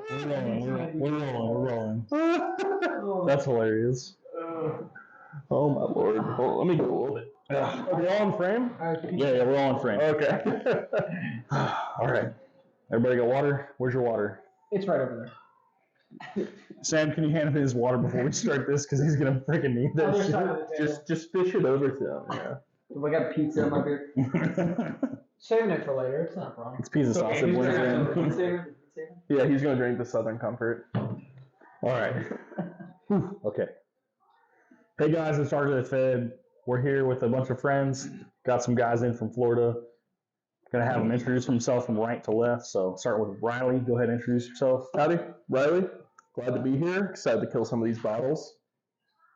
We're rolling. That's hilarious. Oh my lord. Well, let me go a little bit. Are we all in frame? Yeah, we're all in frame. Okay. All right. Everybody got water? Where's your water? It's right over there. Sam, can you hand him his water before we start this? Because he's going to freaking need that shit. Just fish it over to him. Yeah. We got pizza in my beer. Saving it for later. It's not wrong. It's pizza sauce. Yeah, he's going to drink the Southern Comfort. All right. Okay. Hey guys, it's Started the Fed. We're here with a bunch of friends. Got some guys in from Florida. Gonna have them introduce themselves from right to left. So start with Riley. Go ahead and introduce yourself. Howdy, Riley. Glad to be here. Excited to kill some of these bottles.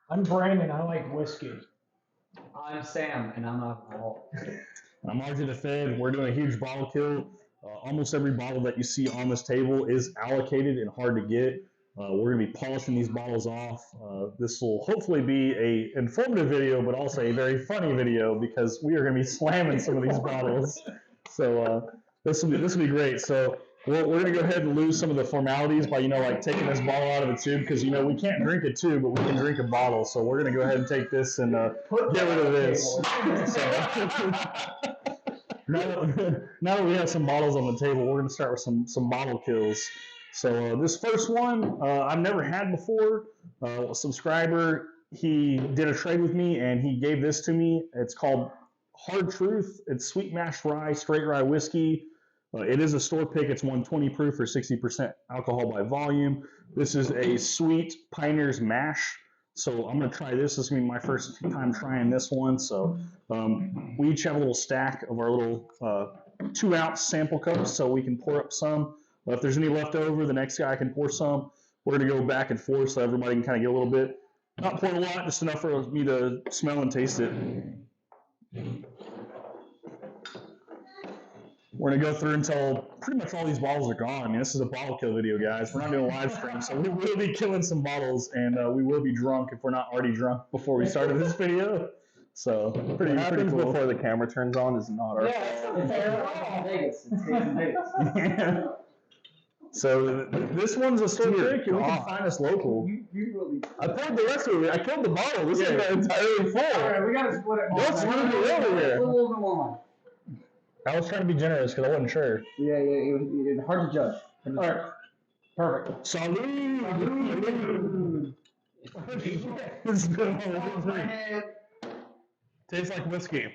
I'm Brandon. I like whiskey. I'm Sam, and I'm alcohol. I'm RJ the Fed. We're doing a huge bottle kill. Almost every bottle that you see on this table is allocated and hard to get. We're going to be polishing these bottles off. This will hopefully be an informative video, but also a very funny video because we are going to be slamming some of these bottles. So this will be great. So we're going to go ahead and lose some of the formalities by like taking this bottle out of the tube because we can't drink a tube, but we can drink a bottle. So we're going to go ahead and take this and get rid of this. So, now that we have some bottles on the table, we're going to start with some bottle kills. So this first one I've never had before. A subscriber, he did a trade with me and he gave this to me. It's called Hard Truth. It's sweet mashed rye, straight rye whiskey. It is a store pick. It's 120 proof or 60% alcohol by volume. This is a sweet Pioneer's mash. So I'm going to try this. This is going to be my first time trying this one. So we each have a little stack of our little 2-ounce sample cups so we can pour up some. If there's any left over, the next guy can pour some. We're going to go back and forth so everybody can kind of get a little bit. Not pour a lot, just enough for me to smell and taste it. We're going to go through until pretty much all these bottles are gone. I mean, this is a bottle kill video, guys. We're not doing a live stream, so we will be killing some bottles, and we will be drunk if we're not already drunk before we started this video. So, pretty cool. Before the camera turns on is not our fault. It's Vegas. It's in Vegas. So this one's a store pick, and we can find us local. I poured the rest of it. I killed the bottle. This is entirely full. All right, we got to split it. What's really over here? A little bit more. I was trying to be generous because I wasn't sure. Yeah, it was hard to judge. All right, perfect. Salud! Tastes like whiskey.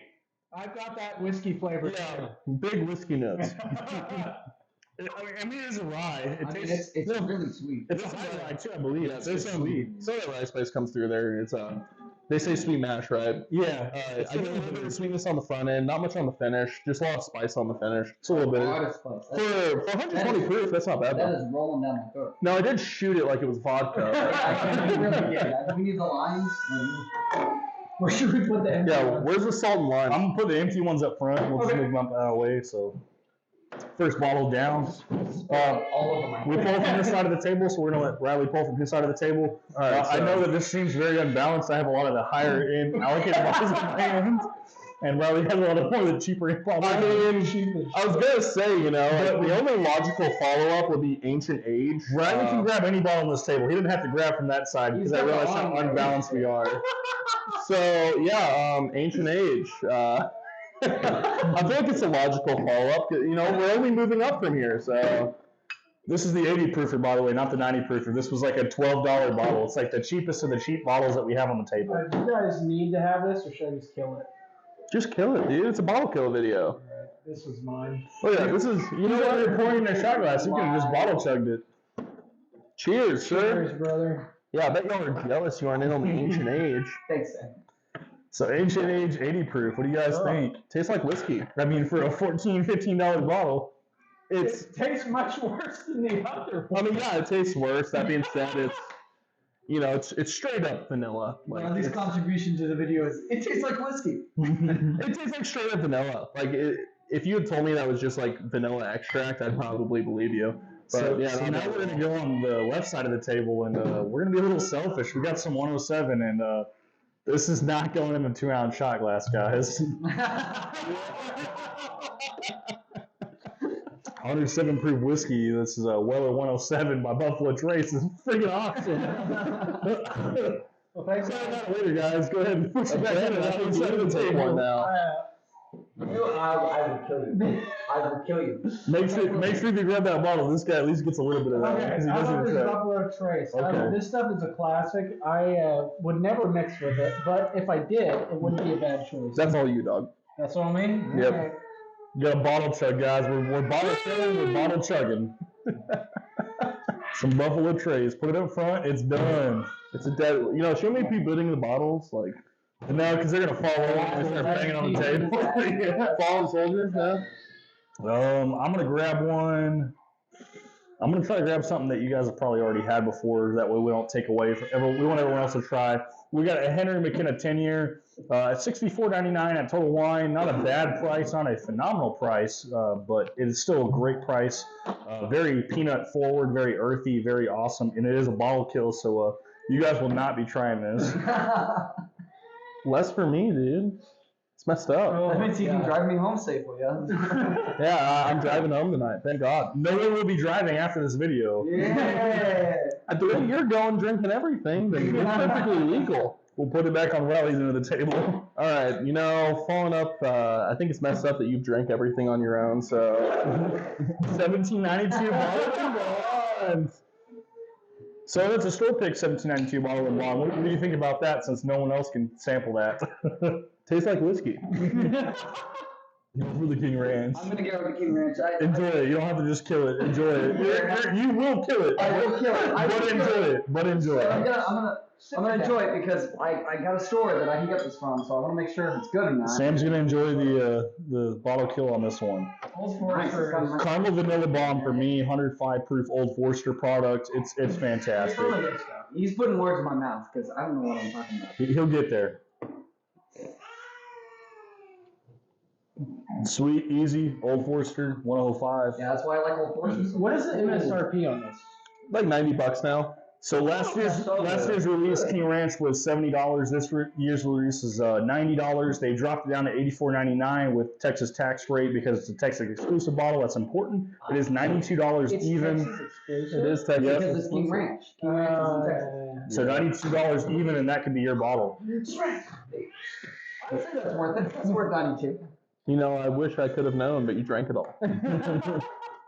I've got that whiskey flavor. Yeah, big whiskey notes. I mean, it's a rye. It's really sweet. It's a high rye too, I believe. Yeah, it's sweet. So that rye spice comes through there. It's they say sweet mash, right? Yeah. I get a little bit of sweetness on the front end, not much on the finish, just a lot of spice on the finish. It's a little bit. A lot of spice. For 120 proof, that's not bad. That is rolling down my throat. No, I did shoot it like it was vodka. I really did. We need the limes. Where should we put the empty ones? Where's the salt and lime? I'm going to put the empty ones up front. We'll just move them out of the way. So, first bottle down. All over my We pull from this side of the table, so we're going to let Riley pull from his side of the table. All right, I know that this seems very unbalanced. I have a lot of the higher end allocated bottles in my hands, and Riley has a lot of more of the cheaper end bottles. I mean, I was going to say, the only logical follow-up would be Ancient Age. Riley can grab any bottle on this table. He didn't have to grab from that side because I realized how unbalanced we are. So, yeah, Ancient Age. I feel like it's a logical follow-up. We're only moving up from here, so... This is the 80 proofer, by the way, not the 90 proofer. This was like a $12 bottle. It's like the cheapest of the cheap bottles that we have on the table. Do you guys need to have this, or should I just kill it? Just kill it, dude. It's a bottle kill video. All right, this was mine. Oh yeah, this is. You know what? You're pouring in a shot glass. You could have just bottle chugged it. Cheers, sir. Cheers, brother. Yeah, I bet y'all are jealous you aren't in on the Ancient Age. Thanks, Sam. So Ancient Age 80 proof. What do you guys think? Tastes like whiskey. I mean, for a $14, $15 bottle. It tastes much worse than the other one. I mean, yeah, it tastes worse. That being said, it's straight up vanilla. Like, his contribution to the video is, it tastes like whiskey. It tastes like straight up vanilla. Like, if you had told me that was just like vanilla extract, I'd probably believe you. But so now we're going to go on the left side of the table, and we're going to be a little selfish. We got some 107, and this is not going in a 2-ounce shot glass, guys. 107 proof whiskey. This is a Weller 107 by Buffalo Trace. It's freaking awesome. Well, thanks. Try that later, guys. Go ahead and push it back in. I think you can take one now. I will kill you. I will kill you. Make sure if you grab that bottle, this guy at least gets a little bit of that. Okay, Because he I doesn't love this try. Buffalo Trace. Okay. This stuff is a classic. I would never mix with it, but if I did, it wouldn't be a bad choice. That's all you, dog. That's what I mean? Yep. Okay. You got a bottle chug, guys. We're bottle filling, we're bottle chugging. Some Buffalo Trace. Put it up front. It's done. It's a dead. You know, shouldn't we be putting the bottles like No, because they're gonna fall over and start banging on the table. fallen soldiers? Yeah. I'm gonna grab one. I'm gonna try to grab something that you guys have probably already had before. That way we don't take away from we want everyone else to try. We got a Henry McKenna 10-year at $64.99 at Total Wine. Not a bad price, not a phenomenal price, but it is still a great price. Very peanut forward, very earthy, very awesome, and it is a bottle kill. So you guys will not be trying this. Less for me, dude. It's messed up. That means you can drive me home safely, yeah? Yeah, I'm driving home tonight. Thank God. No one will be driving after this video. Yeah! At the rate you're going, drinking everything, then it's perfectly legal. We'll put it back on Riley's end of the table. All right, you know, following up, I think it's messed up that you've drank everything on your own, so. 1792 bottle and So that's a store pick 1792 bottle of blonde. What do you think about that? Since no one else can sample that. Tastes like whiskey. Go for the King Ranch. I'm gonna go with the King Ranch. Enjoy it. You don't have to just kill it. Enjoy it. You will kill it. I will kill it. But enjoy it. But enjoy I'm it. gonna enjoy it because I got a store that I can get this from, so I want to make sure if it's good or not. Sam's gonna enjoy the bottle kill on this one. Old Forester. Caramel Vanilla Bomb for me, 105 proof Old Forester product. It's fantastic. He's putting words in my mouth because I don't know what I'm talking about. He'll get there. Sweet, easy, Old Forester, 105. Yeah, that's why I like Old Forester. What is the MSRP on this? Like $90 now. So last year's release, King Ranch was $70. This year's release is $90. They dropped it down to $84.99 with Texas tax rate because it's a Texas exclusive bottle. That's important. It is $92 It's even. Texas exclusive? It is Texas. Yep. Because it's King Ranch. King Ranch is in Texas. So $92 even, and that could be your bottle. I'd say that's worth it. That's worth 92. You know, I wish I could have known, but you drank it all.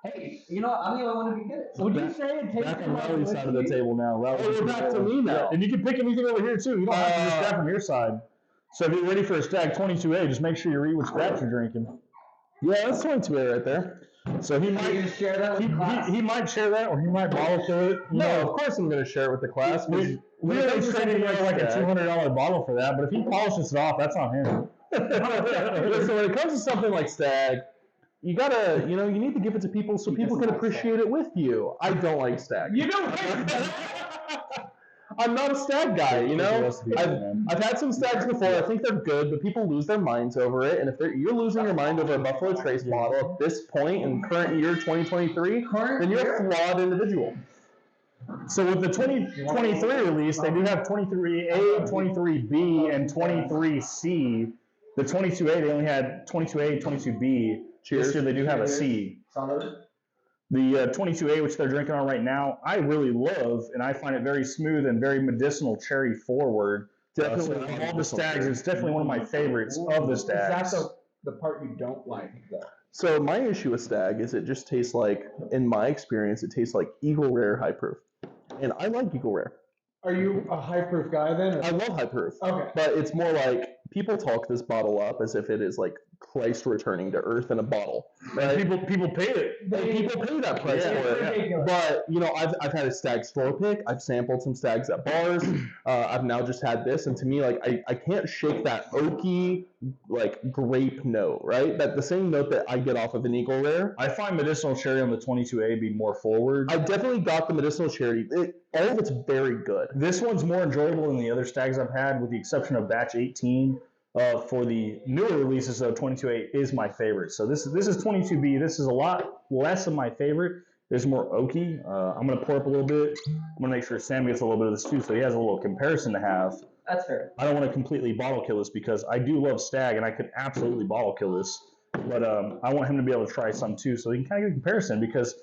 Hey, you know what? I'm the only one who can get it. Would you say it tastes Back on like Riley's side of the whiskey? table now. Riley, Oh, we're back to me now. Yeah, and you can pick anything over here too. You don't have to just grab from your side. So if you're ready for a Stagg 22A, just make sure you read which batch you're drinking. Yeah, that's 22A right there. So he Are you might gonna share that with the class? he might share that, or he might bottle fill it. You No, know, of course I'm going to share it with the class. we it ain't comes to trading something like a Stagg- $200 bottle for that. But if he polishes it off, that's on him. Listen, when it comes to something like Stagg, you gotta, you need to give it to people so people can appreciate it with you. I don't like Stagg. You don't I'm not a Stagg guy, you know? I've had some Staggs before. I think they're good, but people lose their minds over it. And if you're losing your mind over a Buffalo Trace bottle at this point in current year 2023, then you're a flawed individual. So with the 2023 release, they do have 23A, 23B, and 23C. The 22A, they only had 22A, 22B. Cheers. This year they do have a C. Solid. The 22A, which they're drinking on right now, I really love, and I find it very smooth and very medicinal cherry forward. Definitely. So of all the Staggs, it's definitely one of my favorites of the Staggs. That's the part you don't like, though. So my issue with Stagg is it just tastes like, in my experience, it tastes like Eagle Rare High Proof. And I like Eagle Rare. Are you a high proof guy then? Or? I love High Proof. Okay. But it's more like people talk this bottle up as if it is like Christ returning to earth in a bottle. Right? People pay it. And people pay that price Yeah, for it. ridiculous. But I've had a Stagg store pick. I've sampled some Staggs at bars. I've now just had this, and to me, like I can't shake that oaky like grape note, right? That the same note that I get off of an Eagle Rare. I find medicinal cherry on the 22A be more forward. I definitely got the medicinal cherry. All of it's very good. This one's more enjoyable than the other Staggs I've had, with the exception of batch 18. For the newer releases, though, 22A is my favorite. So this is 22B. This is a lot less of my favorite. There's more oaky. I'm going to pour up a little bit. I'm going to make sure Sam gets a little bit of this too, so he has a little comparison to have. That's fair. I don't want to completely bottle kill this because I do love Stagg, and I could absolutely bottle kill this. but I want him to be able to try some too, so he can kind of get a comparison because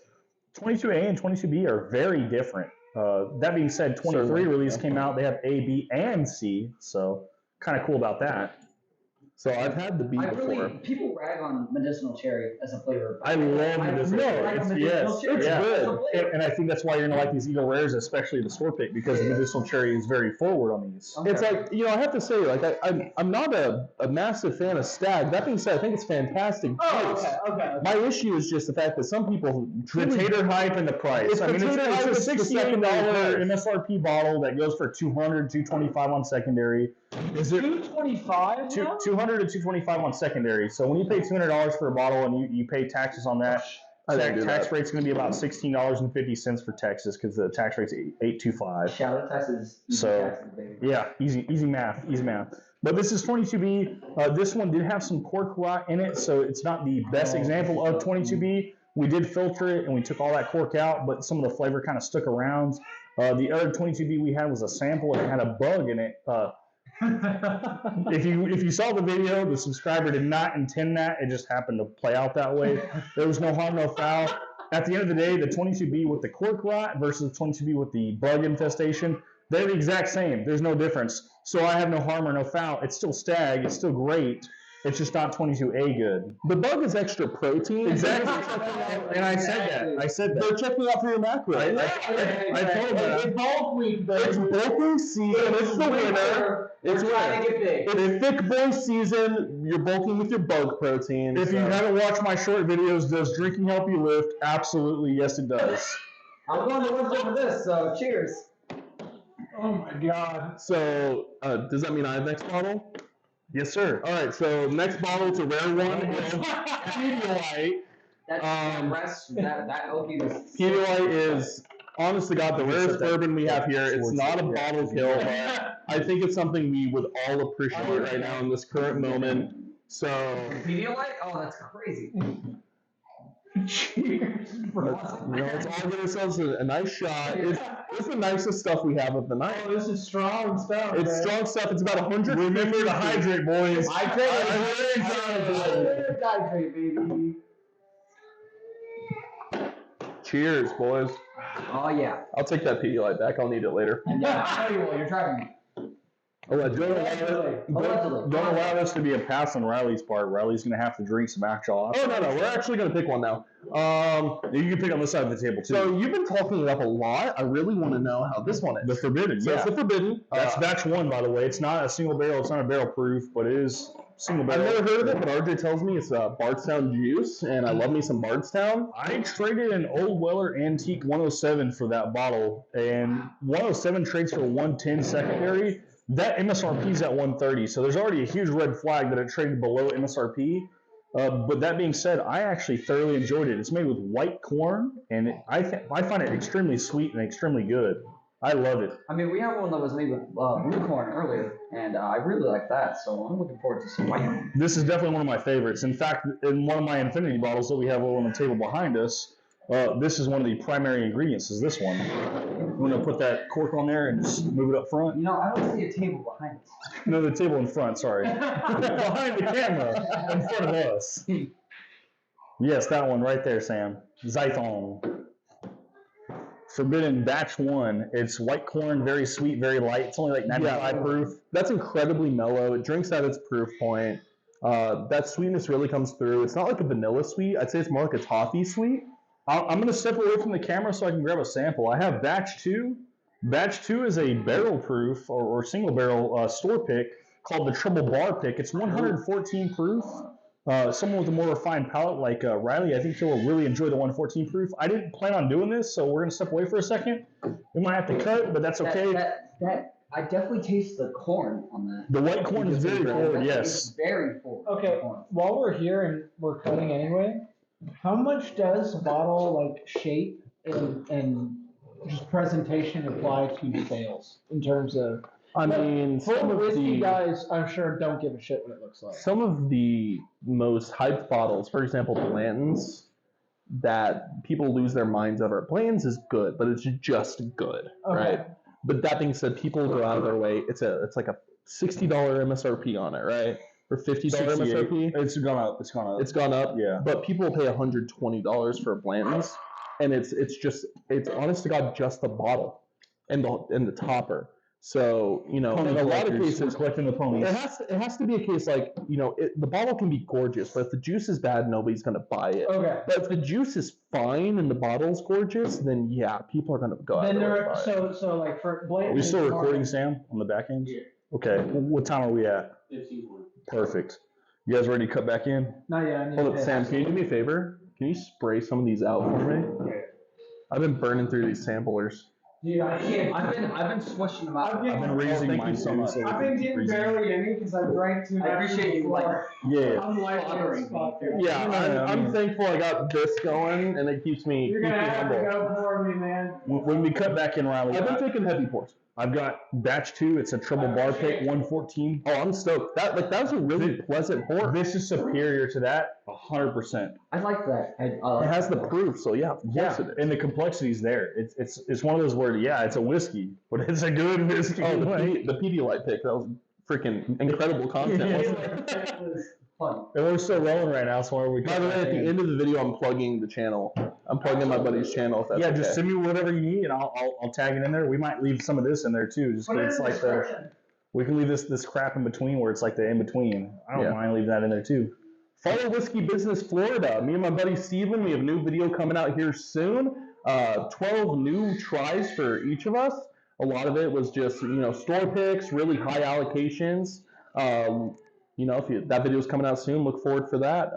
22A and 22B are very different. That being said, 23 release came out. They have A, B, and C, so kind of cool about that. So I've had the B before. People rag on medicinal cherry as a flavor. I love medicinal cherry. Medicinal cherry It's as a good. flavor. And I think that's why you're going to like these Eagle Rares, especially the store pick, because the medicinal cherry is very forward on these. Okay. It's like, I have to say, like, I'm not a massive fan of Stagg. That being said, I think it's fantastic. Oh, okay. My issue is just the fact that some people The tater hype and the price. It's it's the a $68 secondary MSRP bottle that goes for $200, $225 on secondary. Is it $225? 200 to $225 on secondary? So when you pay $200 for a bottle and you pay taxes on that, tax rate's going to be about $16.50 for Texas because the tax rate's $8.25. Shout out Texas. So yeah, easy math. But this is 22B. This one did have some cork rot in it, so it's not the best example of 22B. We did filter it and we took all that cork out, but some of the flavor kind of stuck around. The other 22B we had was a sample and it had a bug in it. If you saw the video, the subscriber did not intend that. It just happened to play out that way. There was no harm, no foul. At the end of the day, the 22B with the cork rot versus the 22B with the bug infestation, they're the exact same. There's no difference. So I have no harm or no foul. It's still Stagg. It's still great. It's just not 22A good. The bug is extra protein. Exactly. And I said that. They're checking out for your macros. I told them. It's bulk week, baby. It's bulking season. It's the winter. It's trying to get big. It's thick boy season. You're bulking with your bug protein. If you haven't watched my short videos, does drinking help you lift? Absolutely, yes it does. I'm going to Wednesday for this, so cheers. Oh my god. So, does that mean I have next bottle? Yes, sir. All right, so next bottle, it's a rare one. Pedialyte. That oaky was. Pedialyte is, honest to God, the rarest bourbon we have here. It's not a bottle kill, but I think it's something we would all appreciate right now in this current moment. So, Pedialyte? Oh, that's crazy. Cheers, bro. let's all give ourselves a nice shot. It's the nicest stuff we have of the night. Oh, this is strong stuff. It's man. strong stuff. It's about 100. Remember to hydrate, boys. Hydrate, baby. Cheers, boys. Oh, yeah. I'll take that Pedialyte back. I'll need it later. Yeah, I know you will. You're driving me. Allegedly. Allegedly. Don't allow this to be a pass on Riley's part. Riley's going to have to drink some actual. Oh, no. We're actually going to pick one now. You can pick on this side of the table, too. So you've been talking it up a lot. I really want to know how this one is. The Forbidden, So it's the Forbidden. That's batch one, by the way. It's not a single barrel. It's not a barrel proof, but it is single barrel. I've never heard of it, but RJ tells me it's Bardstown juice, and I love me some Bardstown. I traded an Old Weller Antique 107 for that bottle, and 107 trades for 110 secondary. That MSRP is at 130, so there's already a huge red flag that it traded below MSRP. But that being said, I actually thoroughly enjoyed it. It's made with white corn, and I find it extremely sweet and extremely good. I love it. I mean, we have one that was made with blue corn earlier, and I really like that, so I'm looking forward to some white. This is definitely one of my favorites. In fact, in one of my Infinity bottles that we have over on the table behind us, this is one of the primary ingredients, is this one. I'm going to put that cork on there and just move it up front. You know, I don't see a table behind us. No, the table in front, sorry. Behind the camera, in front of us. Yes, that one right there, Sam. Zython. Forbidden batch one. It's white corn, very sweet, very light. It's only like 95 proof. That's incredibly mellow. It drinks at its proof point. That sweetness really comes through. It's not like a vanilla sweet. I'd say it's more like a toffee sweet. I'm going to step away from the camera so I can grab a sample. I have batch two. Batch two is a barrel proof or single barrel store pick called the Triple Bar Pick. It's 114 proof. Someone with a more refined palate like Riley, I think he'll really enjoy the 114 proof. I didn't plan on doing this, so we're going to step away for a second. We might have to cut, but that's okay. That I definitely taste the corn on that. The white corn is very forward, yes. It's very forward. Okay, while we're here and we're cutting anyway, how much does bottle like shape and just presentation apply to sales in terms of? I mean, some of whiskey guys, I'm sure, don't give a shit what it looks like. Some of the most hyped bottles, for example, Blanton's, that people lose their minds over. Blanton's is good, but it's just good, right? But that being said, people go out of their way. It's like a $60 MSRP on it, right? or $50 68. MSRP. It's gone up. It's gone up. It's gone up. Yeah. But people pay $120 for a Blanton's, and it's honest to God just the bottle and the topper. So, you know, in a lot of cases, collecting the ponies. it has to be a case like, you know, the bottle can be gorgeous, but if the juice is bad, nobody's going to buy it. Okay. But if the juice is fine and the bottle's gorgeous, then yeah, people are going to go out Then there there, and buy it. so like for Blake. Are we still recording, Sam, on the back end? Yeah. Okay. What time are we at? 15. Perfect. You guys ready to cut back in? Not yet. I need Hold to- up, Sam, can you do me a favor? Can you spray some of these out for me? Yeah. I've been burning through these samplers. Dude, I can't. I've been swishing them out. I've been- I've been raising thank mine you so too, much. so I've been getting barely any because I drank too much. I appreciate you, like, Yeah. I'm like bothering me. Yeah, I'm thankful I got this going, and it keeps me You're gonna have to humble. go for me, man. When we cut back in, Riley, I've been taking heavy pours. I've got batch 2. It's a triple bar pick, 114. Oh, I'm stoked. That was a really pleasant pour. This is superior to that, 100%. I like that. I It like has the that. proof, so yeah, of course Yeah, it is. and the complexity's there. It's one of those where, yeah, it's a whiskey, but it's a good whiskey. Oh, the Pedialyte pick, that was freaking incredible content, wasn't it? Fun. And we're still rolling right now, so why are we? By the way, at the end of the video, I'm plugging the channel. I'm plugging my buddy's channel, if that's yeah, okay. just send me whatever you need, and I'll tag it in there. We might leave some of this in there too, just 'cause it's like we can leave this crap in between where it's like the in between. I don't Yeah. mind leaving that in there too. Follow Whiskey Business Florida. Me and my buddy Steven, we have a new video coming out here soon. 12 new tries for each of us. A lot of it was just, you know, store picks, really high allocations. You know, that video is coming out soon, look forward for that.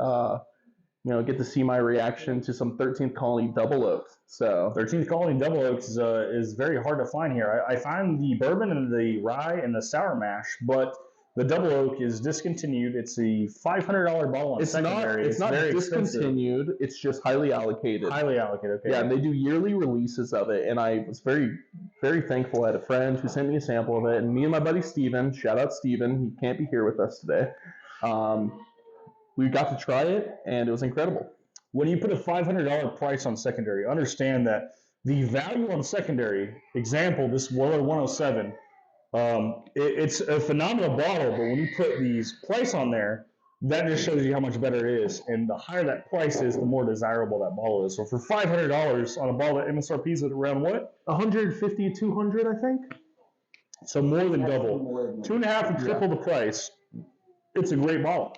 You know, get to see my reaction to some 13th Colony Double Oaks. So 13th Colony Double Oaks is very hard to find here. I find the bourbon and the rye and the sour mash, but the Double Oak is discontinued. It's a $500 bottle on secondary. It's not very expensive. discontinued. It's just highly allocated. Highly allocated. Okay. Yeah, and they do yearly releases of it, and I was very, very thankful. I had a friend who sent me a sample of it, and me and my buddy Steven, shout out Steven, he can't be here with us today. We got to try it, and it was incredible. When you put a $500 price on secondary, understand that the value on secondary, example, this Weller 107, it's a phenomenal bottle, but when you put these price on there, that just shows you how much better it is. And the higher that price is, the more desirable that bottle is. So for $500 on a bottle that MSRP is at around what? 150, 200, I think. So more than double. 2.5 to triple the price. It's a great bottle.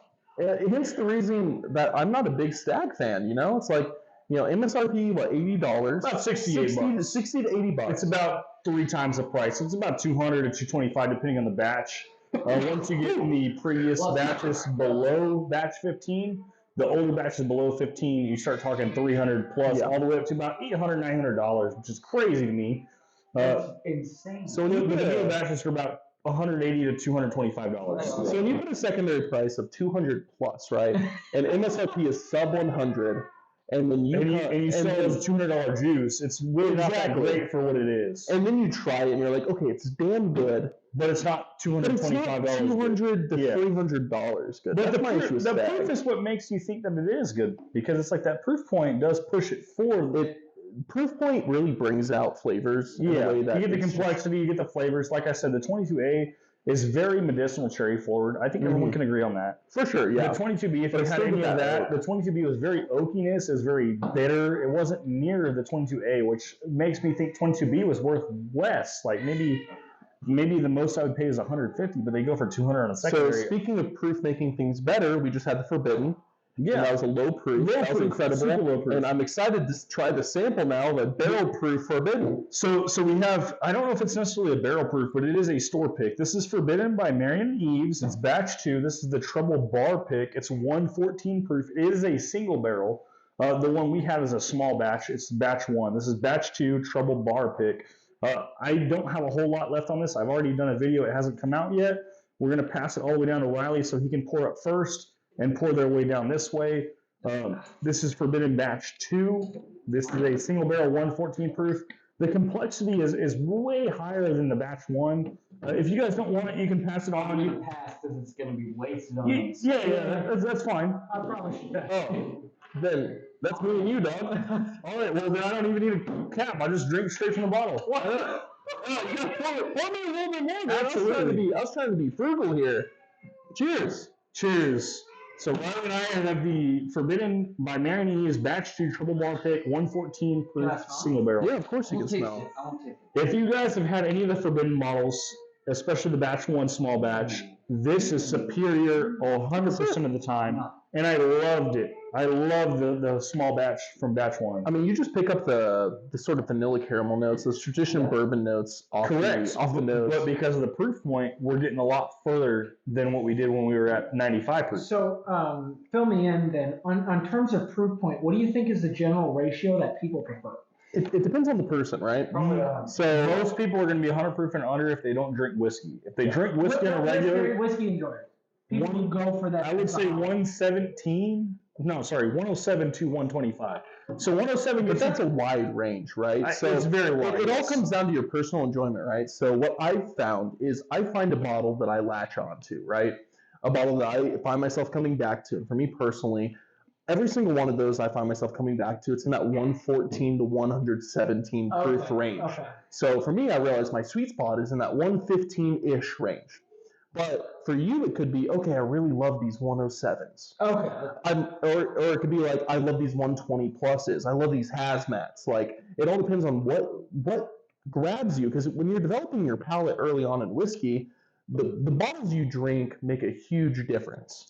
Hence the reason that I'm not a big Stagg fan, you know? It's like, you know, MSRP, what, $80? About 68 bucks. 60 to 80 bucks. It's about 3 times the price. It's about 200 to 225 depending on the batch. Once you get in the previous batches below batch 15, the older batches below 15, you start talking 300 plus, all the way up to about $800, $900, which is crazy to me. That's insane. So when you The put newer a, batches are about $180 to $225. so when you put a secondary price of 200 plus, right, and MSRP is sub 100, and when you and you sell then- as a $200 juice, it's really not that Exactly. great for what it is. and then you try it, and you're like, okay, it's damn good, But it's not but it's not $225. $200 to Yeah. $300 good. But That's the, my issue with the Stagg. proof is what makes you think that it is good, because it's like that proof point does push it forward. Proof point really brings out flavors in Yeah, a way that you get the it's just- complexity, you get the flavors. Like I said, the 22A is very medicinal cherry forward. I think everyone can agree on that. for sure, yeah. The 22B, if But you it's had still any got of that that, the 22B was very oakiness, is very bitter. It wasn't near the 22A, which makes me think 22B was worth less. Like maybe the most I would pay is 150, but they go for 200 on a So secondary. speaking of proof making things better, we just had the Forbidden. Yeah. And that was a low proof. Low that was proof, incredible. super low proof. And I'm excited to try the sample now of a barrel proof Forbidden. So we have, I don't know if it's necessarily a barrel proof, but it is a store pick. This is Forbidden by Marion Eves. It's batch 2. This is the treble bar pick. It's 114 proof. It is a single barrel. The one we have is a small batch. It's batch 1. This is batch 2 treble bar pick. I don't have a whole lot left on this. I've already done a video. It hasn't come out yet. We're going to pass it all the way down to Riley so he can pour up first and pour their way down this way. This is Forbidden batch 2. This is a single barrel 114 proof. The complexity is way higher than the batch 1. If you guys don't want it, you can pass it I'm on. gonna pass because it's gonna be wasted on Yeah, these. that's fine. I promise you. Oh, then that's me and you, dog. All right, well then I don't even need a cap. I just drink straight from the bottle. What? You gotta pour me a little bit more, man. Absolutely. I was trying to be frugal here. Cheers. Cheers. So Riley and I have the Forbidden by Mary and Eve's Batch 2 Triple Bar Pick 114 proof single barrel. Yeah, of course you can smell. I won't taste it. If you guys have had any of the Forbidden models, especially the Batch 1 small batch, this is superior 100% of the time. And I loved it. I love the small batch from Batch 1. I mean, you just pick up the sort of vanilla caramel notes, those traditional bourbon notes off the nose. But because of the proof point, we're getting a lot further than what we did when we were at 95 proof. So, fill me in then. On terms of proof point, what do you think is the general ratio that people prefer? It depends on the person, right? So most people are going to be 100 proof and under if they don't drink whiskey. If they drink whiskey on a regular... Whiskey enjoyer. People will go for that. I would say 117... No, sorry, 107 to 125. So 107, but that's a wide range, right? So it's very wide. It all comes down to your personal enjoyment, right? So what I've found is I find a bottle that I latch onto, right? A bottle that I find myself coming back to. And for me personally, every single one of those I find myself coming back to, it's in that 114 to 117 proof range. Okay. So for me, I realize my sweet spot is in that 115-ish range. But for you, it could be, okay, I really love these 107s. Okay. Or it could be like, I love these 120 pluses. I love these hazmats. Like, it all depends on what grabs you. Because when you're developing your palate early on in whiskey, the bottles you drink make a huge difference.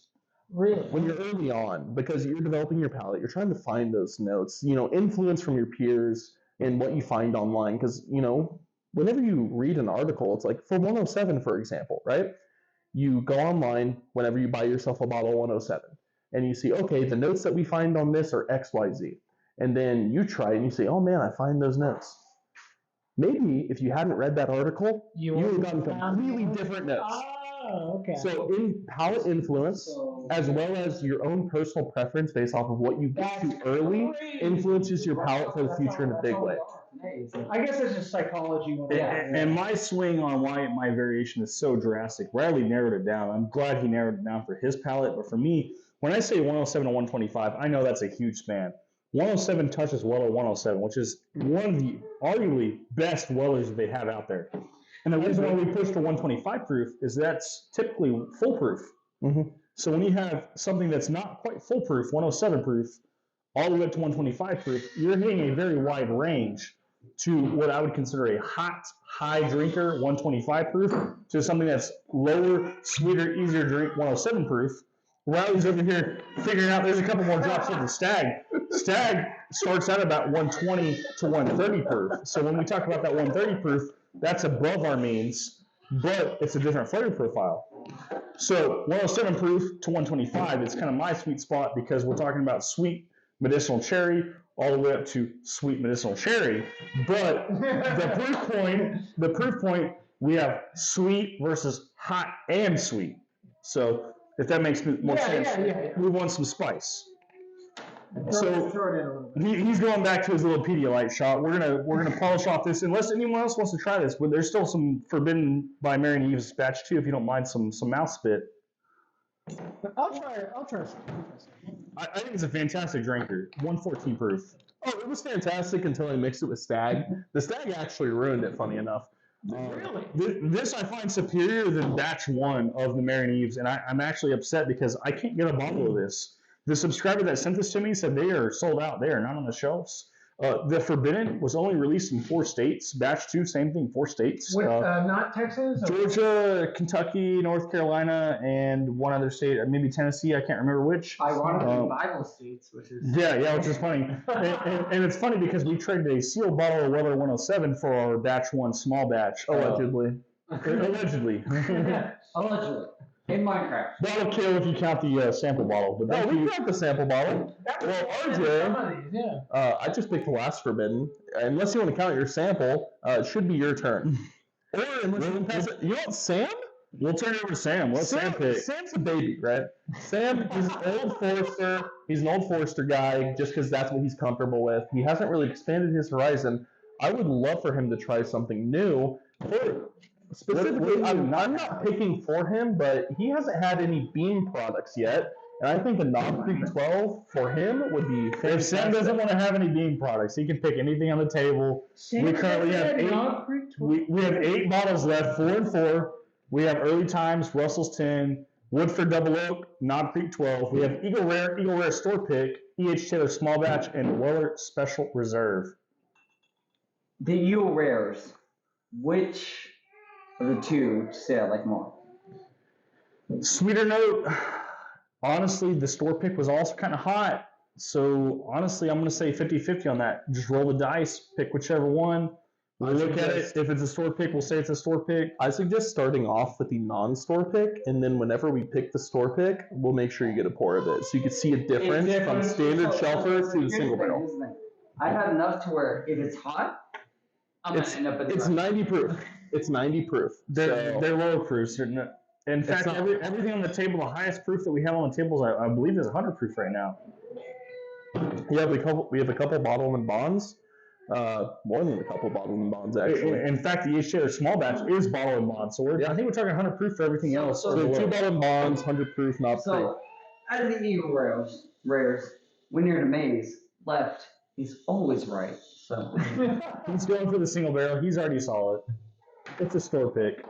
Really? When you're early on, because you're developing your palate, you're trying to find those notes, influence from your peers and what you find online. Because, whenever you read an article, it's like for 107, for example, right? You go online whenever you buy yourself a bottle of 107 and you see, okay, the notes that we find on this are XYZ. And then you try and you say, oh man, I find those notes. Maybe if you hadn't read that article, you would have gotten completely different notes. Oh, okay. So in palate influence, as well as your own personal preference based off of what you get to early, influences your palate for the future in a big way. I guess it's just psychology. And my swing on why my variation is so drastic, Riley narrowed it down. I'm glad he narrowed it down for his palate. But for me, when I say 107 to 125, I know that's a huge span. 107 touches Weller 107, which is one of the arguably best Wellers that they have out there. And the reason why we push to 125 proof is that's typically foolproof. Mm-hmm. So when you have something that's not quite foolproof, 107 proof, all the way up to 125 proof, you're hitting a very wide range to what I would consider a high drinker, 125 proof, to something that's lower, sweeter, easier drink, 107 proof. Riley's over here figuring out there's a couple more drops of the Stagg. Stagg starts out about 120 to 130 proof. So when we talk about that 130 proof, that's above our means, but it's a different flavor profile. So 107 proof to 125 is kind of my sweet spot because we're talking about sweet medicinal cherry all the way up to sweet medicinal cherry. But the proof point, we have sweet versus hot and sweet. So if that makes more sense, we want some spice. So he's going back to his little Pedialyte shot. We're gonna polish off this unless anyone else wants to try this. But there's still some Forbidden by Mary and Eve's batch 2 if you don't mind some mouth spit. I'll try. I think it's a fantastic drinker. 114 proof. Oh, it was fantastic until I mixed it with Stagg. The Stagg actually ruined it, funny enough. Really? This I find superior than batch 1 of the Mary and Eve's, and I'm actually upset because I can't get a bottle of this. The subscriber that sent this to me said they are sold out. They are not on the shelves. The Forbidden was only released in 4 states. Batch 2, same thing, 4 states. Not Texas? Georgia, Kentucky, North Carolina, and one other state, maybe Tennessee. I can't remember which. Ironically, Bible states, which is... Yeah, which is funny. and it's funny because we traded a sealed bottle of Weller 107 for our batch 1 small batch. Allegedly. Allegedly. Allegedly. In Minecraft. That'll kill if you count the sample bottle. But we got the sample bottle. Well, RJ, I just picked the last Forbidden. Unless you want to count your sample, it should be your turn. Or unless you want to pass it. You want Sam? We'll turn it over to Sam. What's Sam pick? Sam's a baby, right? Sam is an old Forester. He's an old Forester guy just because that's what he's comfortable with. He hasn't really expanded his horizon. I would love for him to try something new. Specifically, I'm not picking for him, but he hasn't had any bean products yet. And I think a Knob Creek 12 for him would be fantastic. If Sam doesn't want to have any bean products, he can pick anything on the table. We currently have 8. We have 8 bottles left, 4 and 4. We have Early Times, Russell's 10, Woodford Double Oak, Knob Creek 12. We have Eagle Rare Store Pick, E.H. Taylor Small Batch, and Weller Special Reserve. The Eagle Rares, which of the two say I like more? Sweeter note, honestly, the Store Pick was also kind of hot. So, honestly, I'm going to say 50-50 on that. Just roll the dice, pick whichever one. We'll look at it. If it's a Store Pick, we'll say it's a Store Pick. I suggest starting off with the non-store pick, and then whenever we pick the store pick, we'll make sure you get a pour of it, so you can see a difference from standard shelfer to the single barrel. I've had enough to where if it's hot, I'm gonna end up at the It's 90 proof. It's 90 proof. They're lower proofs. In fact, everything on the table, the highest proof that we have on the tables, I believe, is 100 proof right now. Yeah, we have a couple bottle and bonds. More than a couple bottle and bonds, actually. In fact, the E.H. Taylor Small Batch is bottle and bond. So I think we're talking 100 proof for everything else. So 2 bottle and bonds, 100 proof, not proof. So, out of the Eagle Rares, when you're in a maze, left is always right. So he's going for the single barrel. He's already solid. It's a Store Pick.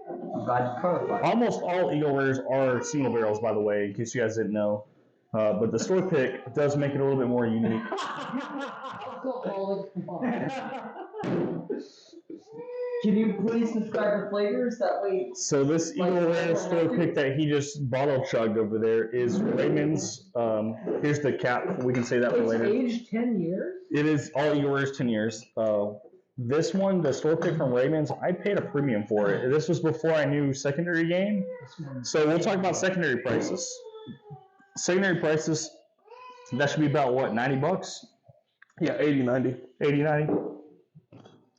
I'm glad you clarified. Almost all Eagle Rares are single barrels, by the way, in case you guys didn't know. But the Store Pick does make it a little bit more unique. Can you please describe the flavors that way? So this Eagle Rare Store Pick that he just bottle chugged over there is Raymond's. Here's the cap. We can say that for later. It's aged 10 years? It is all Eagle Rare's 10 years. This one, the Store Pick from Raymond's, I paid a premium for it. This was before I knew secondary game. So we'll talk about secondary prices. Secondary prices, that should be about what, $90? Yeah, 80, 90. 80, 90.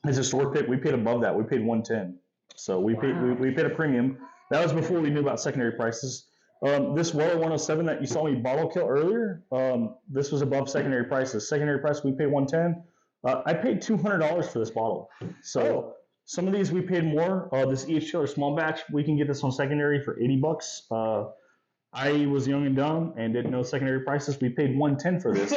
As a Store Pick, we paid above that. We paid 110. So we paid a premium. That was before we knew about secondary prices. This Weller 107 that you saw me bottle kill earlier, this was above secondary prices. Secondary price, we paid 110. I paid $200 for this bottle. So some of these we paid more. This E.H. Taylor Small Batch, we can get this on secondary for $80. I was young and dumb and didn't know secondary prices. We paid $110 for this.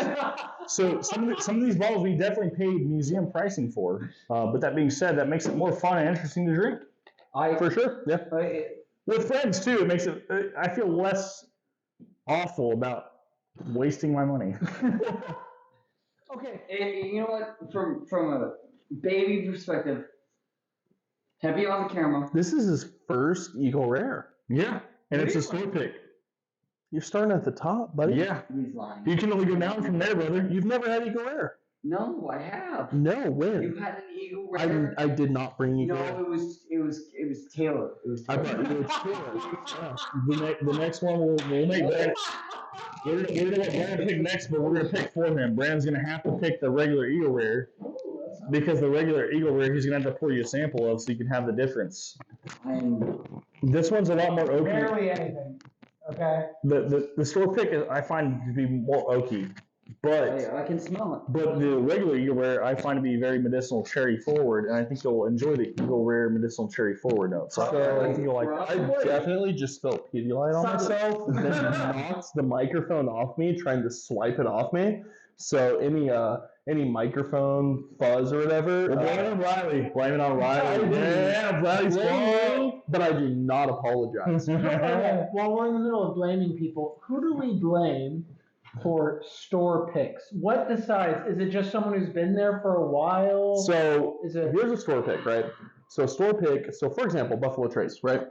So some of these bottles we definitely paid museum pricing for. But that being said, that makes it more fun and interesting to drink. For sure. Yeah. With friends too, it makes it. I feel less awful about wasting my money. Okay, and you know what? From a baby perspective, heavy on the camera. This is his first Eagle Rare. Yeah, and it's a Store Pick. You're starting at the top, buddy. Yeah. He's lying. You can only go down from there, brother. You've never had Eagle Rare. No, I have. No, when? You had an Eagle Rare. I did not bring Eagle Rare. No, it was Taylor. It was Taylor. I brought it was Taylor. Yeah. The next one we'll make Brandon. We're gonna let Brandon pick next, but we're gonna pick for him. Brandon's gonna have to pick the regular Eagle Rare because the regular Eagle Rare he's gonna have to pour you a sample of so you can have the difference. This one's a lot more oaky. Barely anything. Okay. The Store Pick I find to be more oaky, but I can smell it. But the regular Eagle Rare I find to be very medicinal cherry forward, and I think you'll enjoy the Eagle Rare medicinal cherry forward note. So I think you'll like that. I definitely just spilled Pedialyte on myself, and then knocked the microphone off me, trying to swipe it off me. So any microphone fuzz or whatever. Blame it on Riley. Blame it on Riley. Yeah, Riley's fault. But I do not apologize. Okay, while we're in the middle of blaming people, who do we blame for Store Picks? What decides? Is it just someone who's been there for a while? So Is it? here's a Store Pick, right? So Store Pick. So for example, Buffalo Trace, right?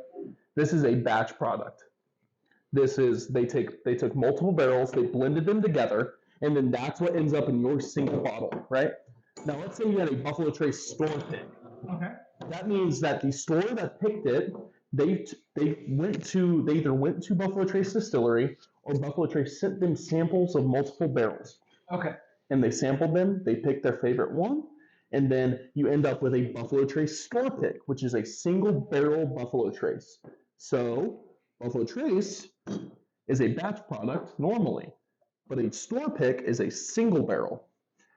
This is a batch product. This is they took multiple barrels, they blended them together, and then that's what ends up in your single bottle, right? Now let's say you had a Buffalo Trace Store Pick. Okay. That means that the store that picked it, they either went to Buffalo Trace Distillery or Buffalo Trace sent them samples of multiple barrels. Okay. And they sampled them, they picked their favorite one, and then you end up with a Buffalo Trace Store Pick, which is a single barrel Buffalo Trace. So Buffalo Trace is a batch product normally, but a Store Pick is a single barrel.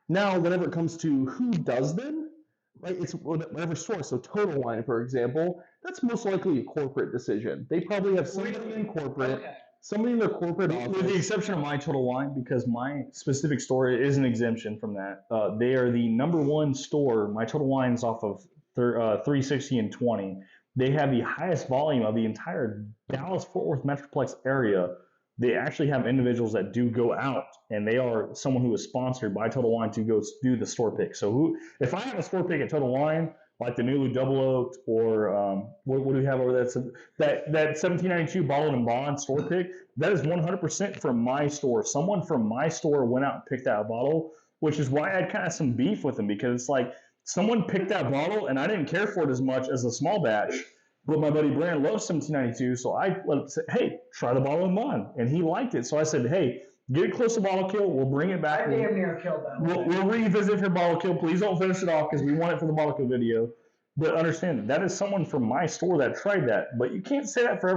Now, whenever it comes to who does them, right, it's whatever store. So Total Wine, for example, that's most likely a corporate decision. They probably have somebody in corporate, somebody in their corporate office. With the exception of My Total Wine, because my specific store is an exemption from that. They are the #1 store. My Total Wine's off of 360 and 20. They have the highest volume of the entire Dallas-Fort Worth Metroplex area. They actually have individuals that do go out, and they are someone who is sponsored by Total Wine to go do the store pick. So if I have a store pick at Total Wine, like the Nulu Double Oaked, or what do we have over there? That 1792 bottled and bond store pick, that is 100% from my store. Someone from my store went out and picked that bottle, which is why I had kind of some beef with them, because it's like someone picked that bottle and I didn't care for it as much as a small batch. But my buddy Branon loves 1792, so I let him say, hey, try the bottle and bond. And he liked it. So I said, hey, get it close to bottle kill. We'll bring it back. I damn near killed that. We'll revisit for bottle kill. Please don't finish it off because we want it for the bottle kill video. But understand that is someone from my store that tried that. But you can't say that for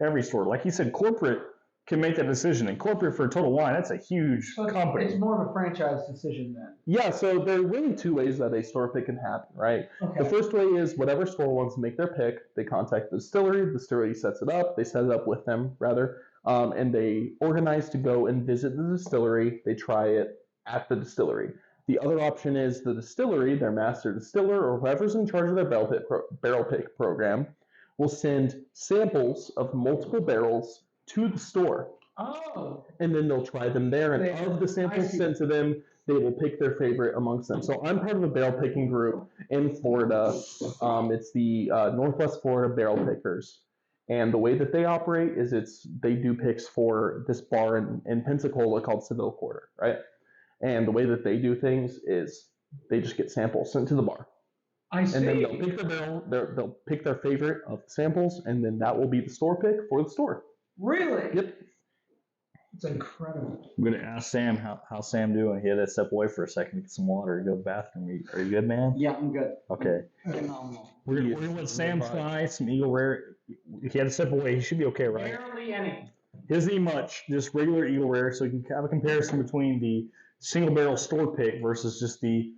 every store. Like he said, corporate can make that decision. And corporate for Total Wine, that's a huge company. It's more of a franchise decision then. Yeah, so there are really two ways that a store pick can happen, right? Okay. The first way is whatever store wants to make their pick, they contact the distillery sets it up, they set it up with them, rather, and they organize to go and visit the distillery, they try it at the distillery. The other option is the distillery, their master distiller, or whoever's in charge of their barrel pick program, will send samples of multiple barrels to the store. Oh. And then they'll try them there, and of the samples sent to them, they will pick their favorite amongst them. So I'm part of a barrel picking group in Florida. It's the Northwest Florida Barrel Pickers. And the way that they operate is they do picks for this bar in Pensacola called Seville Quarter, right? And the way that they do things is they just get samples sent to the bar. I see. And then they'll pick their barrel, they'll pick their favorite of the samples, and then that will be the store pick for the store. Really? Yep. It's incredible. I'm gonna ask Sam how's Sam doing. He had to step away for a second to get some water, go to the bathroom. Are you good, man? Yeah, I'm good. Okay. Phenomenal. We're gonna let Sam try some Eagle Rare. He had to step away. He should be okay, right? Barely any. He doesn't need much, just regular Eagle Rare, so you can have a comparison between the single barrel store pick versus just the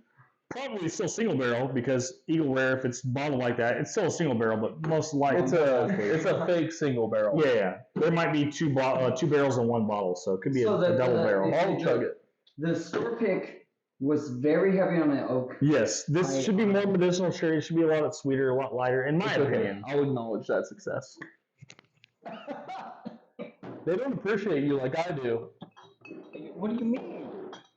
probably still single barrel, because Eagle Rare, if it's bottled like that, it's still a single barrel, but most likely It's a fake single barrel. Yeah. There might be two barrels in one bottle, so it could be a double barrel. I'll chug it. The store pick was very heavy on the oak. Yes, this should be more medicinal cherry. It should be a lot sweeter, a lot lighter, in my opinion. I'll acknowledge that success. They don't appreciate you like I do. What do you mean?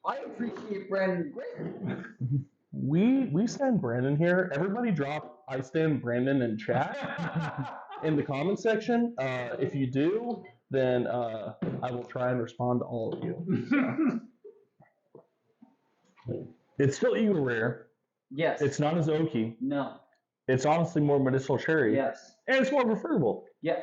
I appreciate Brandon greatly. We stand Brandon here. Everybody drop I stand Brandon in chat in the comment section. If you do, then I will try and respond to all of you. It's still Eagle Rare. Yes. It's not as oaky. No. It's honestly more medicinal cherry. Yes. And it's more preferable. Yeah,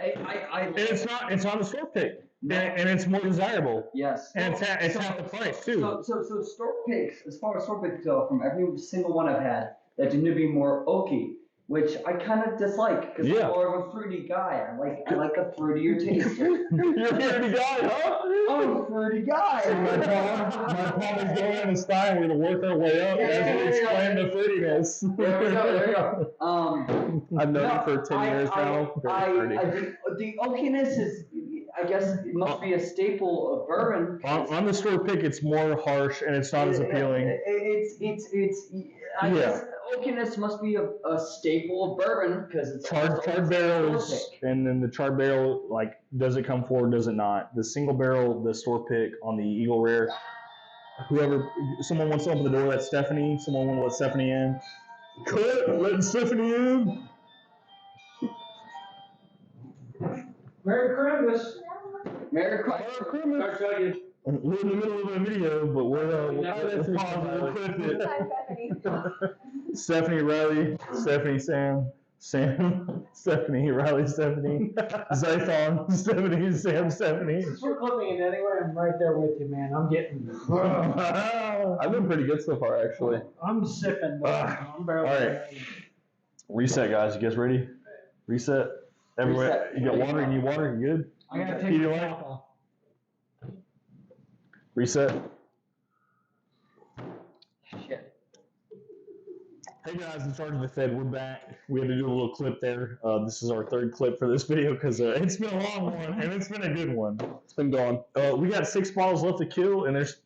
I And it's not a store pick. No. And it's more desirable. Yes. And it's half the price too. So store picks, as far as store picks go, from every single one I've had, that tend to be more oaky, which I kind of dislike because I'm more of a fruity guy. I like a fruitier taste. You're a fruity guy, huh? I'm a fruity guy. My problem is going in the style. We're gonna work our way up as we explain the fruitiness. There we go. I've known you for 10 years now. Very pretty. The oakiness is, I guess, it must be a staple of bourbon. On the store pick, it's more harsh and it's not as appealing. I guess oakiness must be a staple of bourbon because it's charred barrels, and then the charred barrel, like, does it come forward, does it not? The single barrel, the store pick on the Eagle Rare, someone wants to open the door, that's Stephanie. Someone want to let Stephanie in. Cut, letting Stephanie in. Merry Christmas. Merry Christmas. We're in the middle of a video, but we'll pause and we'll clip it. Hi, Stephanie, Riley, Stephanie, Sam, Stephanie, Riley, Stephanie, Zython, Stephanie, Sam, Stephanie. Since we're clipping it anyway, I'm right there with you, man. I'm getting. I've been pretty good so far, actually. I'm sipping. I'm barely. All right. Reset, guys. You guys ready? Reset. Everywhere. Reset. You got water? You need water? You good? I gotta take the top off. Reset. Shit. Hey guys, in charge of the Fed, we're back. We had to do a little clip there. This is our third clip for this video because it's been a long one and it's been a good one. It's been gone. We got 6 bottles left to kill, and there's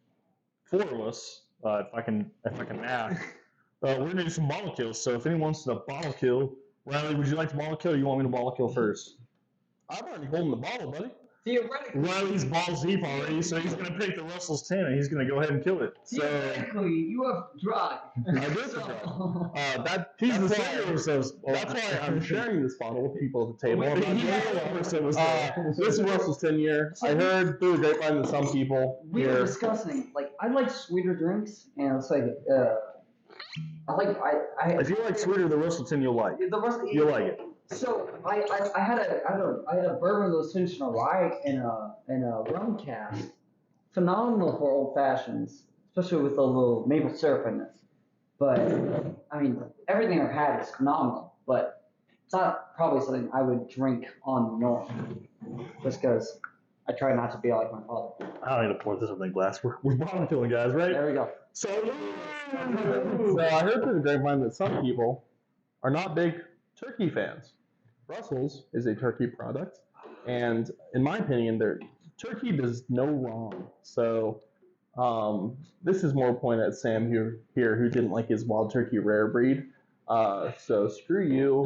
4 of us. If I can math. We're gonna do some bottle kills. So if anyone wants to bottle kill, Riley, would you like to bottle kill or you want me to bottle kill first? I'm already holding the bottle, buddy. Theoretically, Riley's balls deep already, so he's going to pick the Russell's 10 and he's going to go ahead and kill it. So you have drive. I do he's the that's savior, that's why I'm sharing this bottle with people at the table. This This is Russell's 10 year. I heard through the grapevine that some people We were here. discussing, like, I like sweeter drinks, and it's like, If you like sweeter, the Russell 10 you'll like. the rest. You'll like it. So I had a bourbon that was finished in a rye in a rum cask. Phenomenal for old fashions, especially with a little maple syrup in it. But I mean, everything I've had is phenomenal. But it's not probably something I would drink on the norm, just because I try not to be like my father. I don't need to pour this in the glass. We're bottom killing guys, right? There we go. So I heard through the grapevine that some people are not big turkey fans. Russell's is a turkey product, and in my opinion, turkey does no wrong. So this is more point at Sam here who didn't like his wild turkey rare breed. So screw you.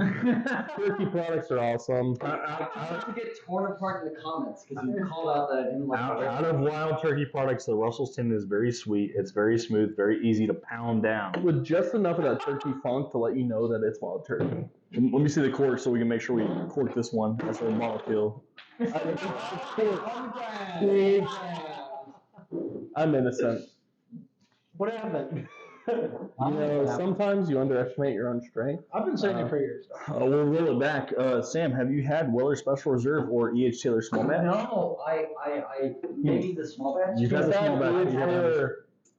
Turkey products are awesome. I have to get torn apart in the comments because you called out that I didn't like it. Out of wild turkey products, the Russell's 10 is very sweet. It's very smooth, very easy to pound down. With just enough of that turkey funk to let you know that it's wild turkey. Let me see the cork so we can make sure we cork this one. That's a bottle kill. I'm innocent. What happened? You know, sometimes you underestimate your own strength. I've been saying it for years. We'll roll it back. Sam, have you had Weller Special Reserve or E.H. Taylor Small Batch? No, I maybe the small batch. You've had the small batch. You haven't had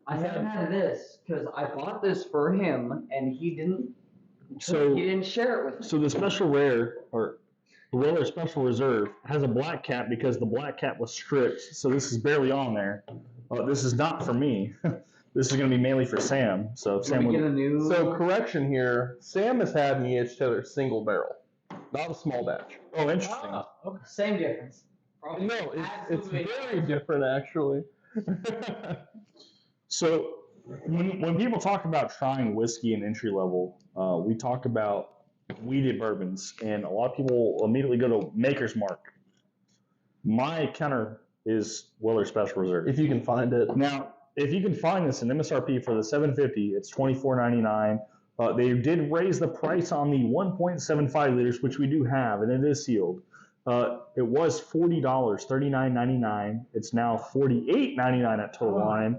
I haven't had this because I bought this for him and he didn't share it with me. So the Special Rare, or the Weller Special Reserve, has a black cap because the black cap was stripped, so this is barely on there. This is not for me. This is going to be mainly for Sam. So if Sam Can we get would... a new? So correction here, Sam has had an E.H. Taylor single barrel, not a small batch. Oh, interesting. Okay. Same difference. No, it's Absolutely. very different actually. So when people talk about trying whiskey in entry level, we talk about weeded bourbons, and a lot of people immediately go to Maker's Mark. My counter is Weller Special Reserve. If you can find it. Now, if you can find this in MSRP for the 750, it's $24.99. They did raise the price on the 1.75 liters, which we do have, and it is sealed. It was $40, $39.99. It's now $48.99 at Total Wine.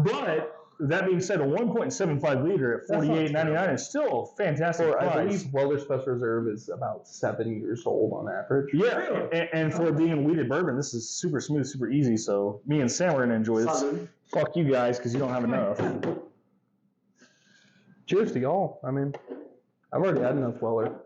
But that being said, a 1.75 liter at $48.99 is still a fantastic I price. believe Weller Special Reserve is about 7 years old on average. Yeah, and for being weeded bourbon, this is super smooth, super easy. So me and Sam are gonna enjoy this. Salud. Fuck you guys, because you don't have enough. Cheers to y'all. I mean, I've already had enough Weller.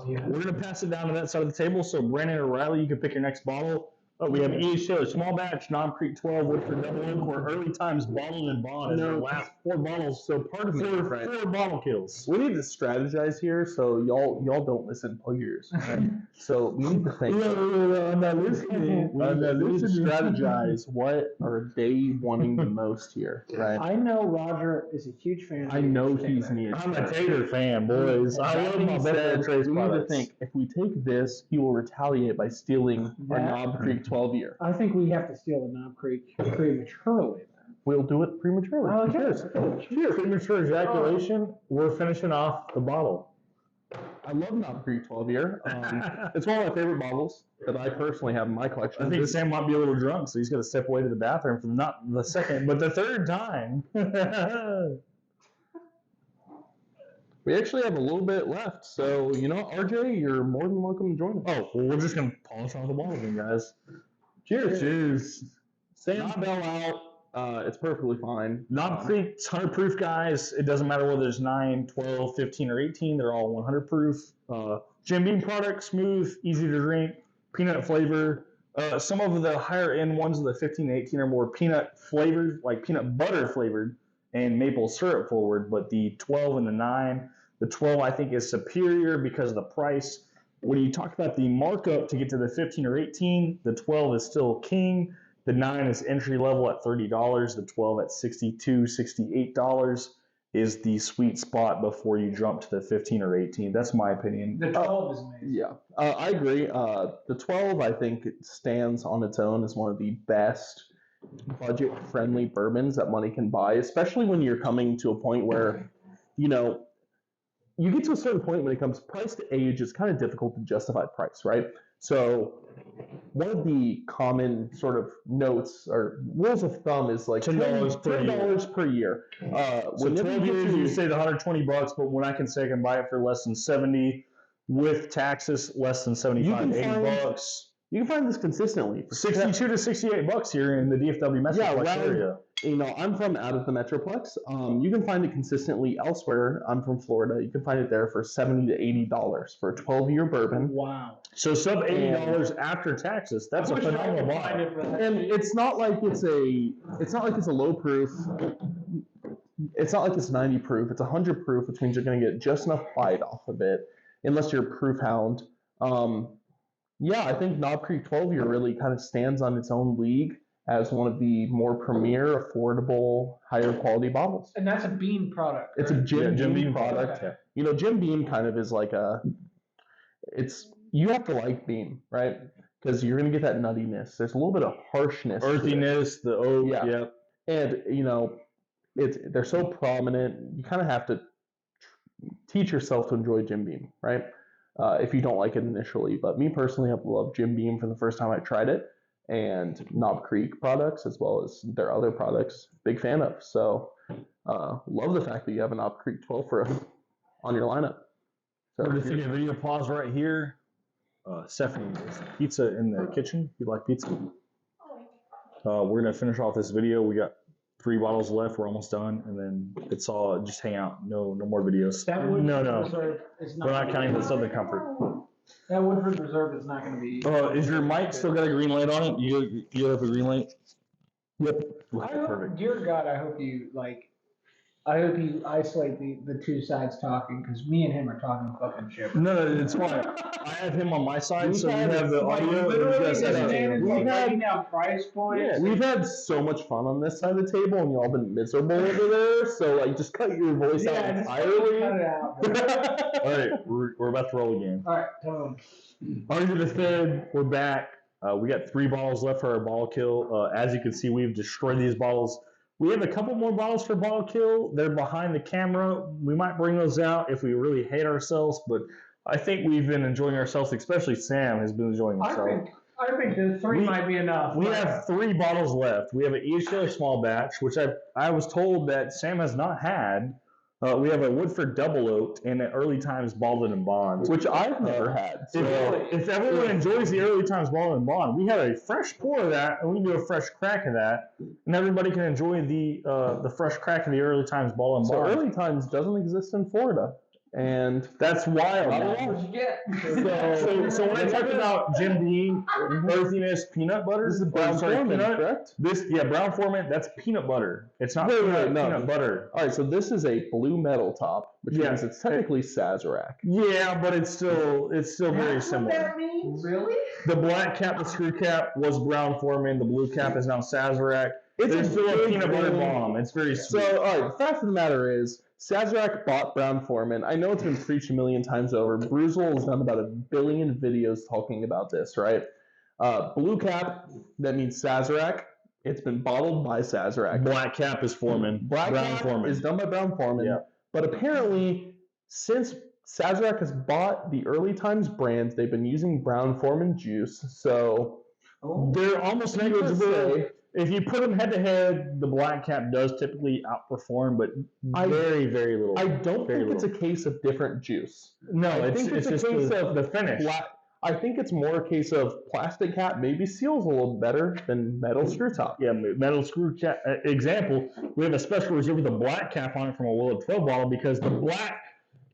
We're gonna pass it down to that side of the table. So Brandon or Riley, you can pick your next bottle. We have E.H. Taylor Small Batch, Nom Creek 12, Woodford Double Oak, or Early Times Bottled and Bond as our last 4 bottles. So part of me, right? 4 bottle kills. We need to strategize here, so y'all don't listen. Plug your ears. Right? So we need to think. I'm not listening. We need to strategize what are they wanting the most here, right? I know Roger is a huge fan. I know he's near. I'm a Tater fan, boys. I love my Better Trace We need to products. think if we take this, he will retaliate by stealing our That- Knob Creek 12 year. I think we have to steal the Knob Creek prematurely. We'll do it prematurely. Oh, Cheers. Cheers. Premature ejaculation. We're finishing off the bottle. I love Knob Creek 12 year. It's one of my favorite bottles that I personally have in my collection. I think Sam might be a little drunk, so he's going to step away to the bathroom for not the second, but the third time. We actually have a little bit left, so you know, RJ, you're more than welcome to join us. Oh, well, we're just going to polish off the bottle then, guys. Cheers. Cheers. Sam fell out. It's perfectly fine. Knob Creek's 100 proof, guys. It doesn't matter whether it's 9, 12, 15, or 18. They're all 100 proof. Jim Beam product, smooth, easy to drink, peanut flavor. Some of the higher end ones of the 15 and 18 are more peanut flavored, like peanut butter flavored and maple syrup forward. But the 12 and the 9, the 12 I think is superior because of the price. When you talk about the markup to get to the 15 or 18, the 12 is still king. The 9 is entry level at $30. The 12 at $62, $68. is the sweet spot before you jump to the 15 or 18. That's my opinion. The 12 is amazing. Yeah, I agree. The 12, I think, stands on its own as one of the best budget-friendly bourbons that money can buy, especially when you're coming to a point where, you get to a certain point when it comes price to age, it's kind of difficult to justify price, right? So one of the common sort of notes or rules of thumb is like $10 per year. So 12 years, you say the $120, but when I can say I can buy it for less than 70 with taxes, less than 75, $80. You can find this consistently for 62 to $68 here in the DFW Metroplex area. I'm from out of the Metroplex. You can find it consistently elsewhere. I'm from Florida. You can find it there for $70 to $80 for a 12-year bourbon. Wow. So sub $80 after taxes. That's a phenomenal buy. And it's not like it's a low proof. It's not like it's 90 proof. It's 100 proof, which means you're going to get just enough bite off of it, unless you're a proof hound. I think Knob Creek 12-year really kind of stands on its own league as one of the more premier, affordable, higher quality bottles. And that's a Beam product. It's a Jim Beam product. Okay. Jim Beam kind of is like you have to like Beam, right? Because you're going to get that nuttiness. There's a little bit of harshness. Earthiness, the oak, yeah. And, they're so prominent. You kind of have to teach yourself to enjoy Jim Beam, right? If you don't like it initially. But me personally, I've loved Jim Beam from the first time I tried it. And Knob Creek products, as well as their other products, big fan of. So, love the fact that you have a Knob Creek 12 on your lineup. So we're going to take a video pause right here. Stephanie, there's pizza in the kitchen. If you like pizza. We're going to finish off this video. We got 3 bottles left. We're almost done. And then it's all just hang out. No more videos. That would No. We're not counting the Southern Comfort. That Woodford Reserve is not going to be. Is your mic still got a green light on it? You have a green light? Yep. Perfect. Dear God, I hope you isolate the two sides talking, because me and him are talking fucking shit. No, it's fine. I have him on my side, so you have the audio. Literally, and this you man is guys have writing down price points. we've had so much fun on this side of the table, and y'all been miserable over there. So just cut your voice out entirely. Cut it out. All right, we're about to roll again. All right, tell him. Under the third, we're back. We got 3 bottles left for our bottle kill. As you can see, we've destroyed these bottles. We have a couple more bottles for bottle kill. They're behind the camera. We might bring those out if we really hate ourselves, but I think we've been enjoying ourselves, especially Sam has been enjoying himself. I think the 3 might be enough. We have 3 bottles left. We have an EHL small batch, which I was told that Sam has not had. We have a Woodford Double Oaked and an Early Times Baldwin and Bond, Which I've never had. So if everyone enjoys the Early Times Baldwin and Bond, we have a fresh pour of that, and we can do a fresh crack of that, and everybody can enjoy the fresh crack of the Early Times Baldwin and Bond. So Early Times doesn't exist in Florida. And that's wild. That's what you get. So when I talked about Jim Beam, earthiness, peanut butter. This is Brown Foreman, correct? Brown Foreman. That's peanut butter. It's not peanut butter. All right, so this is a blue metal top, which means it's technically Sazerac. Yeah, but it's still very similar. What that means? Really? The black cap, the screw cap was Brown Foreman. The blue cap is now Sazerac. It's still a peanut butter bomb. It's very sweet. So, all right, the fact of the matter is, Sazerac bought Brown Foreman. I know it's been preached a million times over. Bruzel has done about 1 billion videos talking about this, right? Blue cap, that means Sazerac. It's been bottled by Sazerac. Black cap is Foreman. Brown Foreman is done by Brown Foreman. Yeah. But apparently, since Sazerac has bought the Early Times brand, they've been using Brown Foreman juice. So they're almost negligible. If you put them head to head, the black cap does typically outperform, but very, very little. I don't think it's a case of different juice. No, I think it's just a case of the finish. I think it's more a case of plastic cap maybe seals a little better than metal screw top. Yeah, metal screw cap. Example, we have a special reserve with a black cap on it from a Willow 12 bottle because the black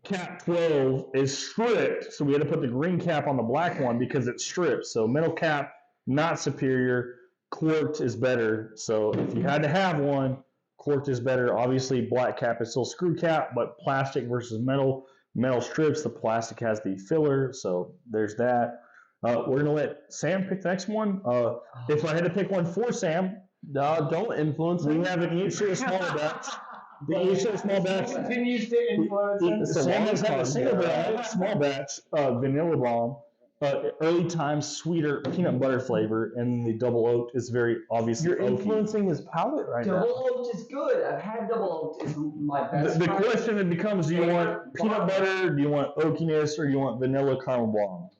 cap 12 is stripped, so we had to put the green cap on the black one because it's stripped. So metal cap, not superior. Corked is better. So if you had to have one, corked is better. Obviously, black cap is still screw cap, but plastic versus metal. Metal strips, the plastic has the filler. So there's that. We're going to let Sam pick the next one. If I had to pick one for Sam, don't influence we have an EHL smaller batch. The HO small batch. Continues to influence him. Sam has had a single batch, small batch, vanilla bomb, early time sweeter peanut butter flavor, and the double oaked is very obviously You're oaky. influencing his palate right now. Double oaked is good. I've had double oaked. It's my best. The question then becomes: do you want peanut butter, do you want oakiness, or do you want vanilla caramel bomb?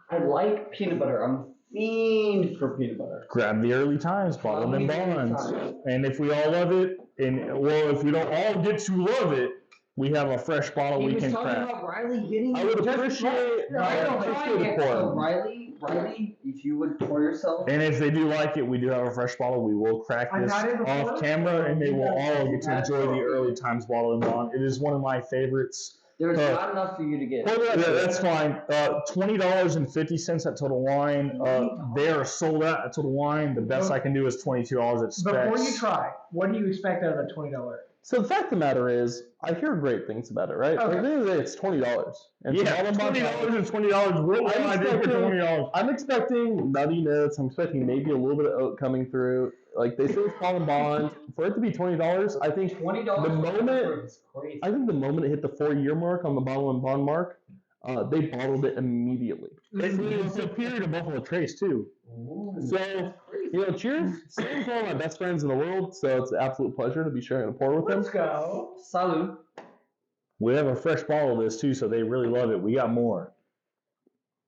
I like peanut butter. I'm a fiend for peanut butter. Grab the early times, bottled in bonds, and if we all love it, if we don't all get to love it, we have a fresh bottle we can crack. About Riley getting. I would appreciate it. So Riley, if you would pour yourself. And if they do like it, we do have a fresh bottle. We will crack this off camera, and they will all get to enjoy the early times bottle in bond. It is one of my favorites. There's not enough for you to get. Yeah, that's fine. $20.50 at Total Wine. They are sold out at Total Wine. The best I can do is $22 at Specs. Before you try, what do you expect out of a $20? So the fact of the matter is, I hear great things about it, right? Okay. At the end of the day, it's $20. And Yeah, $20 and $20. What will I do for $20? I'm expecting nutty notes. I'm expecting maybe a little bit of oat coming through. Like they say, it's bottled in bond. For it to be $20, I think $20. the moment is crazy. I think the moment it hit the 4-year mark on the bottle and bond mark, they bottled it immediately. It's a period of Buffalo Trace too. So, cheers. Sam's one of my best friends in the world, so it's an absolute pleasure to be sharing a pour with him. Let's go. Salud. We have a fresh bottle of this too, so they really love it. We got more.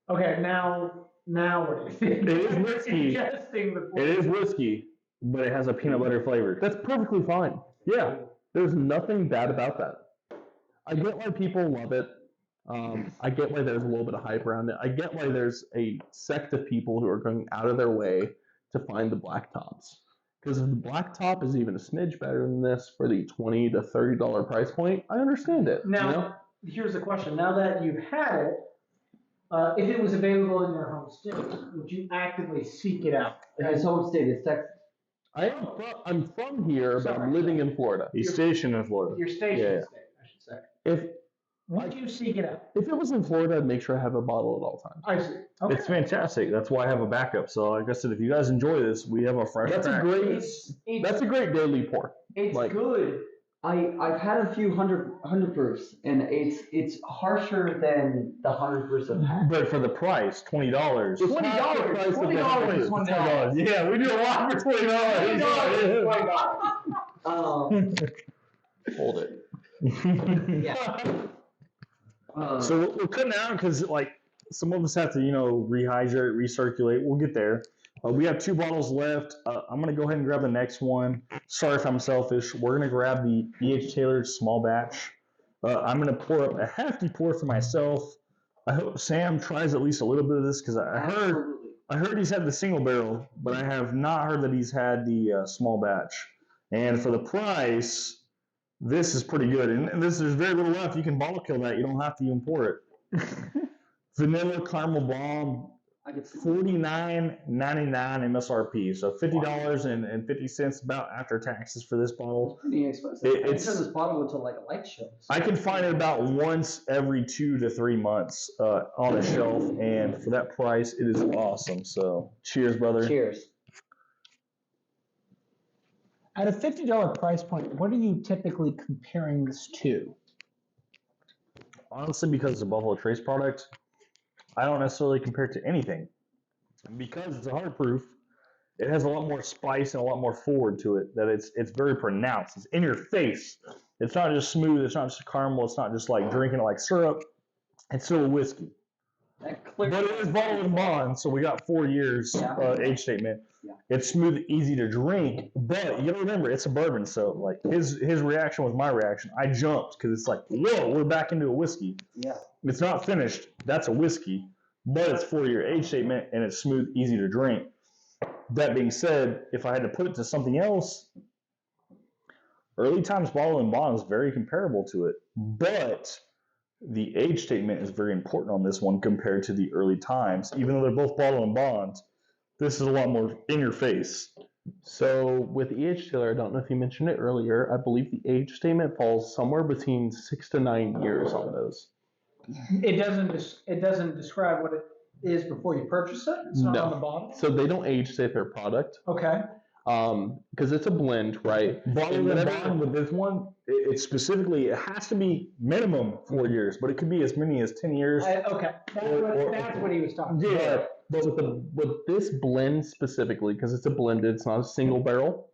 Okay, now what do you think? It is whiskey. It It is whiskey, but it has a peanut butter flavor. That's perfectly fine. Yeah. There's nothing bad about that. I get why people love it. I get why there's a little bit of hype around it. I get why there's a sect of people who are going out of their way to find the black tops. Because if the black top is even a smidge better than this for the $20 to $30 price point, I understand it. Now, here's the question. Now that you've had it, if it was available in your home state, would you actively seek it out? His home state is Texas. I'm from here, but I'm living in Florida. He's stationed in Florida. Your station Yeah. state, I should say. If Would you seek it out? it was in Florida, I'd make sure I have a bottle at all times. I see. Okay. It's fantastic. That's why I have a backup. So like I said, if you guys enjoy this, we have a fresh That's a crack. great daily pour. It's like- good. I've had a few hundred proofs, and it's harsher than the 100 proofs I've had. But for the price, $20. It's half the price of the $20. $100. Yeah, we do a lot for $20. Hold it. Yeah. So we're cutting out because like some of us have to, rehydrate, recirculate. We'll get there. We have 2 bottles left. I'm gonna go ahead and grab the next one. Sorry if I'm selfish. We're gonna grab the E.H. Taylor small batch. I'm gonna pour up a hefty pour for myself. I hope Sam tries at least a little bit of this because I heard he's had the single barrel, but I have not heard that he's had the small batch. And for the price, this is pretty good. And there's very little left. You can bottle kill that. You don't have to even pour it. Vanilla caramel bomb, $49.99 MSRP. So $50.50 about after taxes for this bottle. Pretty expensive. It's this bottle went to like a light show. I can find it about once every 2 to 3 months on a shelf, and for that price, it is awesome. So cheers, brother. Cheers. At a $50 price point, what are you typically comparing this to? Honestly, because it's a Buffalo Trace product, I don't necessarily compare it to anything. And because it's a hard proof, it has a lot more spice and a lot more forward to it. That it's very pronounced. It's in your face. It's not just smooth. It's not just caramel. It's not just like drinking it like syrup. It's still a whiskey. But it is bottled in bond, so we got 4 years age statement. Yeah. It's smooth, easy to drink, but you gotta remember it's a bourbon. So like his reaction was my reaction. I jumped because it's like, whoa, we're back into a whiskey. Yeah. It's not finished. That's a whiskey, but it's 4-year age statement and it's smooth, easy to drink. That being said, if I had to put it to something else, early times bottled in bond is very comparable to it, but the age statement is very important on this one compared to the early times. Even though they're both bottled in bond, this is a lot more in your face. So with E.H. Taylor, I don't know if you mentioned it earlier, I believe the age statement falls somewhere between 6 to 9 years on those. It doesn't describe what it is before you purchase it. It's not on the bottle. So they don't age state their product. Okay. because it's a blend, right? Bottled and bond with this one, it's specifically, it has to be minimum 4 years, but it could be as many as 10 years. Okay, that's what he was talking about. Yeah. But with this blend specifically, because it's a blended, it's not a single barrel.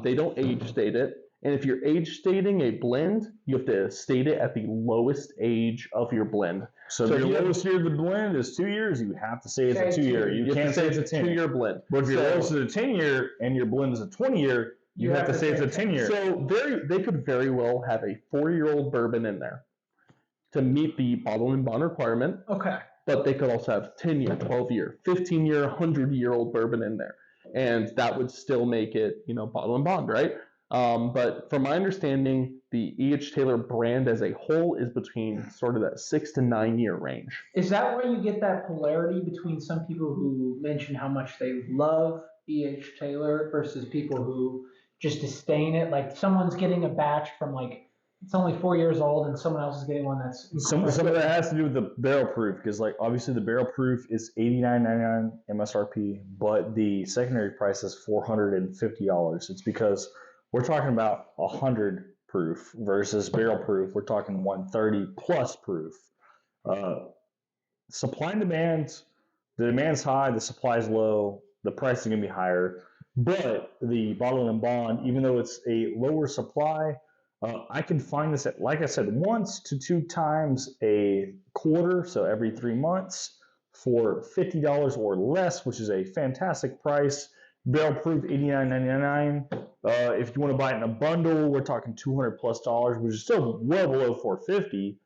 They don't age state it, and if you're age stating a blend, you have to state it at the lowest age of your blend. So if your lowest year of the blend is 2 years, you have to say it's a 2 year. You can't say it's a 10 2-year blend. But if your lowest is a 10 year and your blend is a 20 year, you have to say it's a 10 year. So they could very well have a 4-year-old bourbon in there to meet the bottle and bond requirement. Okay. But they could also have 10-year, 12-year, 15-year, 100-year-old bourbon in there. And that would still make it, bottle and bond, right? But from my understanding, the E.H. Taylor brand as a whole is between sort of that 6 to 9 year range. Is that where you get that polarity between some people who mention how much they love E.H. Taylor versus people who just disdain it? Like someone's getting a batch from it's only 4 years old, and someone else is getting one that's some of that has to do with the barrel proof, because obviously the barrel proof is $89.99 MSRP, but the secondary price is $450. It's because we're talking about 100 proof versus barrel proof. We're talking 130 plus proof. Supply and demand, the demand's high, the supply's low, the price is going to be higher. But the bottle and bond, even though it's a lower supply, I can find this at, like I said, 1 to 2 times a quarter, so every 3 months, for $50 or less, which is a fantastic price. Barrel proof, $89.99. If you want to buy it in a bundle, we're talking $200 plus, which is still well below $450.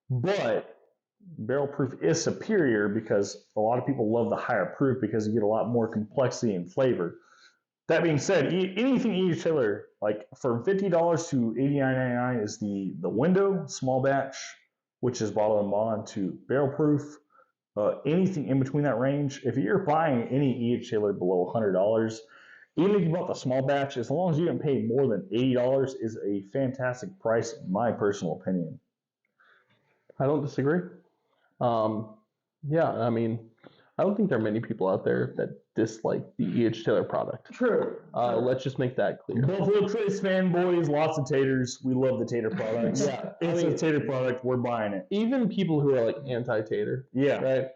But barrel proof is superior because a lot of people love the higher proof because you get a lot more complexity and flavor. That being said, anything E.H. Taylor, like from $50 to $89.99 is the window, small batch, which is bottle and bond, to barrel proof. Anything in between that range, if you're buying any E.H. Taylor below $100, even if you bought the small batch, as long as you didn't pay more than $80, is a fantastic price, in my personal opinion. I don't disagree. Yeah, I mean, I don't think there are many people out there that dislike the E.H. Taylor product. True. Let's just make that clear. Buffalo Trace fanboys, lots of taters. We love the tater products. Yeah, it's a tater product. We're buying it. Even people who are like anti-tater, Yeah. right?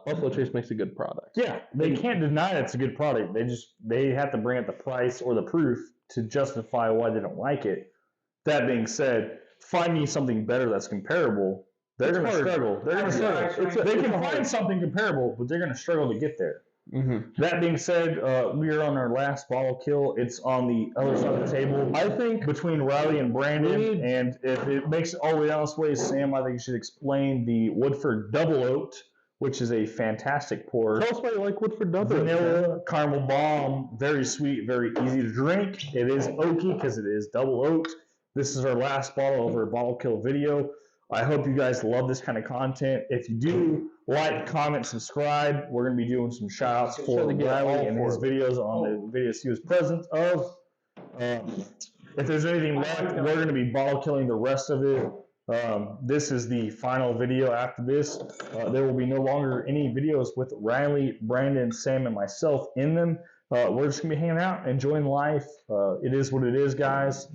Buffalo Trace makes a good product. Yeah, they can't deny it's a good product. They have to bring up the price or the proof to justify why they don't like it. That being said, find me something better that's comparable. They're going to struggle. They're going to struggle. They can find something comparable, but they're going to struggle to get there. Mm-hmm. That being said, we are on our last bottle kill. It's on the other side of the table. I think between Riley and Brandon, and if it makes it all the way down this way, Sam, I think you should explain the Woodford Double Oaked, which is a fantastic pour. Tell us why you like Woodford Double Oaked. Vanilla, caramel bomb, very sweet, very easy to drink. It is oaky because it is double oaked. This is our last bottle of our bottle kill video. I hope you guys love this kind of content. If you do, like, comment, subscribe. We're going to be doing some shout outs for Riley and his videos on the videos he was present of. If there's anything left, we're going to be bottle killing the rest of it. This is the final video. After this, there will be no longer any videos with Riley, Brandon, Sam, and myself in them. We're just going to be hanging out, enjoying life. It is what it is, guys.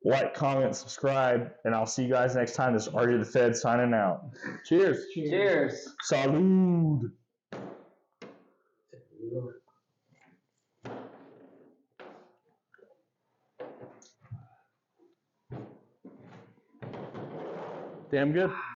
Like, comment, subscribe, and I'll see you guys next time. This is RJ the Fed signing out. Cheers. Cheers. Salud. Damn good.